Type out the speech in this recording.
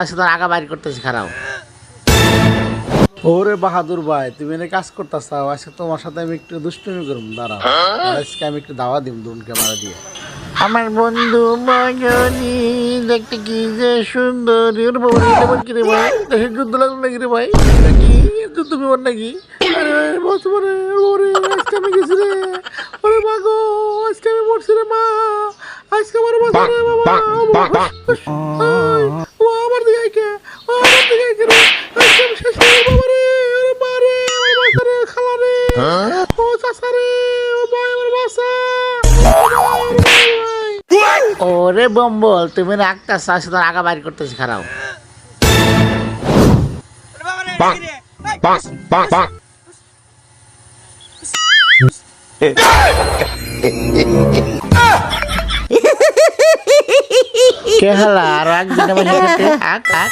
আচ্ছা আগা বাইর করতেছি খারাপ। ওরে বাহাদুর ভাই, তুমি এনে কাজ করতেছাও। আজকে তোমার সাথে আমি একটু দুষ্টুমি করব, দাঁড়াও। আজকে আমি একটু দাওয়া দিব দুন ক্যামেরা দিয়ে। আমার বন্ধু মজনী দেখতে কি যে সুন্দর। ওর বাবা কেমন কি রে ভাই, দেশের যুদ্ধ লাগলো নাকি রে ভাই? নাকি যুদ্ধ বিমান নাকি? আরে বছরে ওরে আজকে আমি গেছি রে। ওরে মা গো, আজকে আমি মরছি রে মা। আজকে আমার বছরে বাবা। ও আমার দিকে আইকে, ও আমার দিকে আইকে রে। আজকে আমি শেষ রে বাবা রে। ওরে মা রে, আমার বাসা রে, খালা রে, ও চাচা রে, ও ভাই আমার বাসা। ওরে বম্বল, তুমি না একটা চাষ আগা বাইর করতেছি খারাপ। কে হালা আর একদিন আমার আক আক